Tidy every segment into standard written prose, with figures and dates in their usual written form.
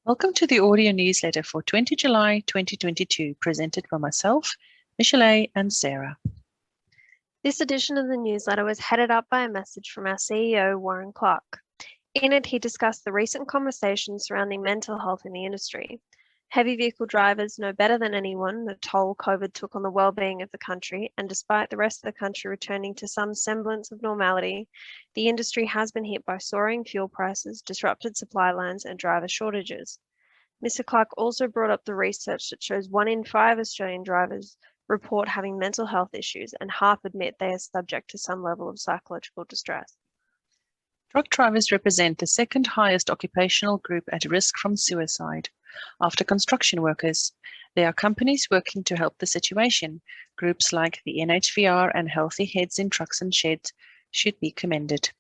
Welcome to the audio newsletter for 20 July 2022, presented by myself, Michelle, and Sarah. This edition of the newsletter was headed up by a message from our CEO, Warren Clark. In it, he discussed the recent conversations surrounding mental health in the industry. Heavy vehicle drivers know better than anyone the toll COVID took on the well-being of the country, and despite the rest of the country returning to some semblance of normality, the industry has been hit by soaring fuel prices, disrupted supply lines, and driver shortages. Mr. Clark also brought up the research that shows 1 in 5 Australian drivers report having mental health issues, and half admit they are subject to some level of psychological distress. Truck drivers represent the second highest occupational group at risk from suicide. After construction workers, there are companies working to help the situation. Groups like the NHVR and Healthy Heads in Trucks and Sheds should be commended.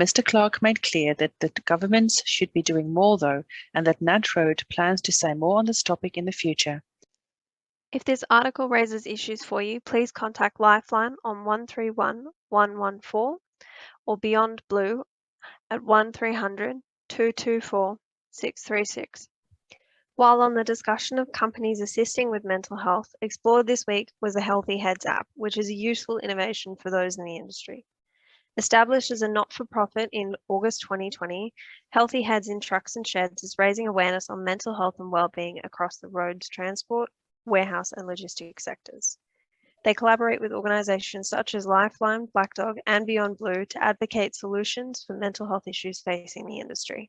Mr. Clark made clear that the governments should be doing more, though, and that NatRoad plans to say more on this topic in the future. If this article raises issues for you, please contact Lifeline on 131 114 or Beyond Blue at 1300 224 636. While on the discussion of companies assisting with mental health, explored this week was the Healthy Heads app, which is a useful innovation for those in the industry. Established as a not-for-profit in August 2020, Healthy Heads in Trucks and Sheds is raising awareness on mental health and well-being across the roads, transport, warehouse and logistics sectors. They collaborate with organisations such as Lifeline, Black Dog and Beyond Blue to advocate solutions for mental health issues facing the industry.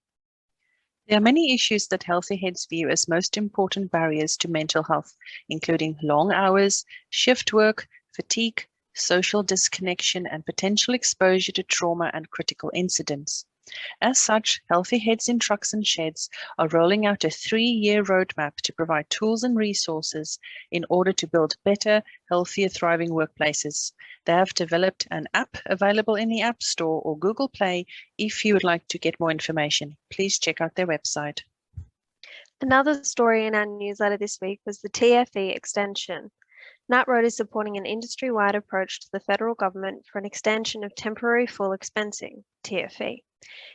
There are many issues that Healthy Heads view as most important barriers to mental health, including long hours, shift work, fatigue, social disconnection, and potential exposure to trauma and critical incidents. As such, Healthy Heads in Trucks and Sheds are rolling out a 3-year roadmap to provide tools and resources in order to build better, healthier, thriving workplaces. They have developed an app available in the App Store or Google Play. If you would like to get more information, please check out their website. Another story in our newsletter this week was the TFE Extension. NatRoad is supporting an industry-wide approach to the federal government for an extension of temporary full expensing, TFE.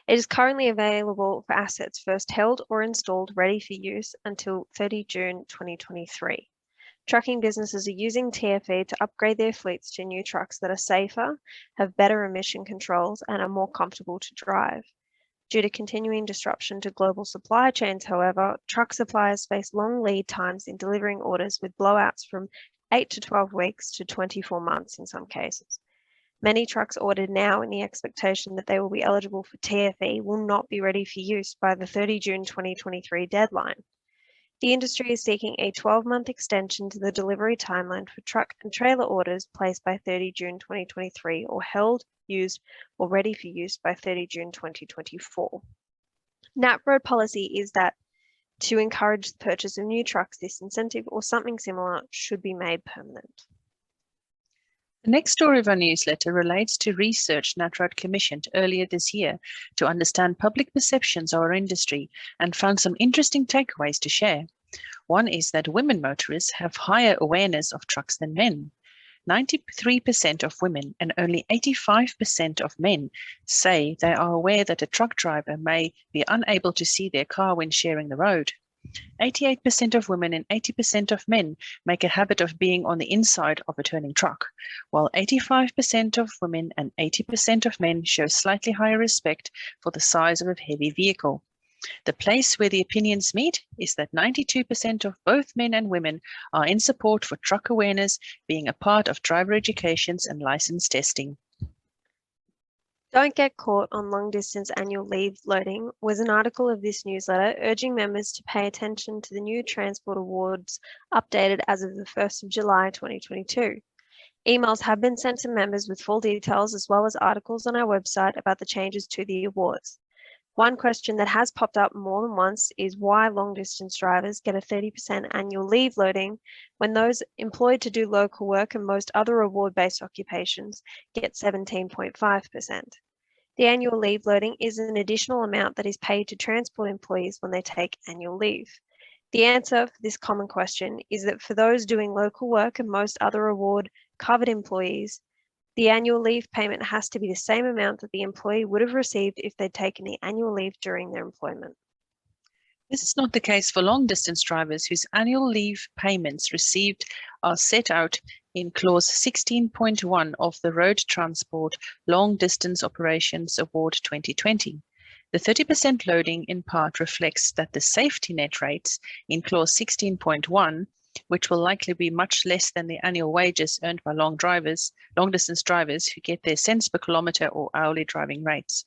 It is currently available for assets first held or installed ready for use until 30 June 2023. Trucking businesses are using TFE to upgrade their fleets to new trucks that are safer, have better emission controls, and are more comfortable to drive. Due to continuing disruption to global supply chains, however, truck suppliers face long lead times in delivering orders, with blowouts from 8 to 12 weeks to 24 months in some cases. Many trucks ordered now in the expectation that they will be eligible for TFE will not be ready for use by the 30 June 2023 deadline. The industry is seeking a 12-month extension to the delivery timeline for truck and trailer orders placed by 30 June 2023 or held, used, or ready for use by 30 June 2024. NatRoad policy is that to encourage the purchase of new trucks, this incentive or something similar should be made permanent. The next story of our newsletter relates to research NatRoad commissioned earlier this year to understand public perceptions of our industry and found some interesting takeaways to share. One is that women motorists have higher awareness of trucks than men. 93% of women and only 85% of men say they are aware that a truck driver may be unable to see their car when sharing the road. 88% of women and 80% of men make a habit of being on the inside of a turning truck, while 85% of women and 80% of men show slightly higher respect for the size of a heavy vehicle. The place where the opinions meet is that 92% of both men and women are in support for truck awareness being a part of driver educations and license testing. Don't get caught on long-distance annual leave loading was an article of this newsletter urging members to pay attention to the new transport awards updated as of the 1st of July 2022. Emails have been sent to members with full details as well as articles on our website about the changes to the awards. One question that has popped up more than once is why long-distance drivers get a 30% annual leave loading when those employed to do local work and most other award-based occupations get 17.5%. The annual leave loading is an additional amount that is paid to transport employees when they take annual leave. The answer for this common question is that for those doing local work and most other award-covered employees, the annual leave payment has to be the same amount that the employee would have received if they'd taken the annual leave during their employment. This is not the case for long-distance drivers whose annual leave payments received are set out in Clause 16.1 of the Road Transport Long Distance Operations Award 2020. The 30% loading in part reflects that the safety net rates in Clause 16.1, which will likely be much less than the annual wages earned by long-distance drivers who get their cents per kilometre or hourly driving rates.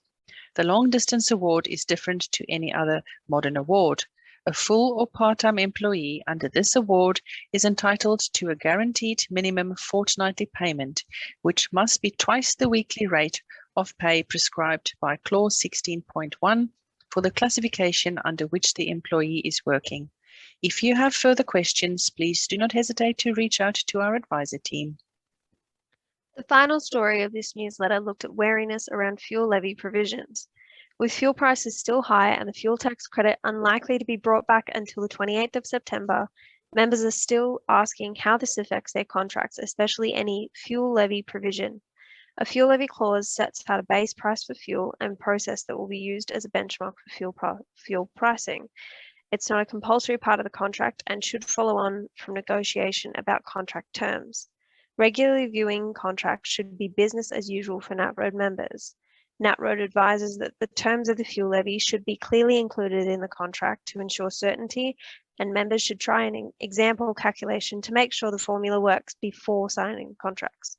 The long-distance award is different to any other modern award. A full or part-time employee under this award is entitled to a guaranteed minimum fortnightly payment, which must be twice the weekly rate of pay prescribed by Clause 16.1 for the classification under which the employee is working. If you have further questions, please do not hesitate to reach out to our advisor team. The final story of this newsletter looked at wariness around fuel levy provisions. With fuel prices still high and the fuel tax credit unlikely to be brought back until the 28th of September, members are still asking how this affects their contracts, especially any fuel levy provision. A fuel levy clause sets out a base price for fuel and process that will be used as a benchmark for fuel pricing. It's not a compulsory part of the contract and should follow on from negotiation about contract terms. Regularly viewing contracts should be business as usual for NatRoad members. NatRoad advises that the terms of the fuel levy should be clearly included in the contract to ensure certainty, and members should try an example calculation to make sure the formula works before signing contracts.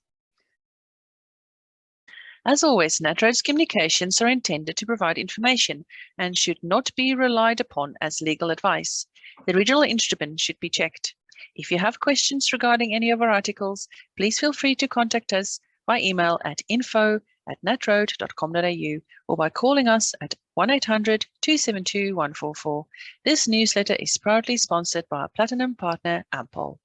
As always, NatRoad's communications are intended to provide information and should not be relied upon as legal advice. The original instrument should be checked. If you have questions regarding any of our articles, please feel free to contact us by email at info@natroad.com.au or by calling us at 1-800-272-144. This newsletter is proudly sponsored by our Platinum partner, Ampol.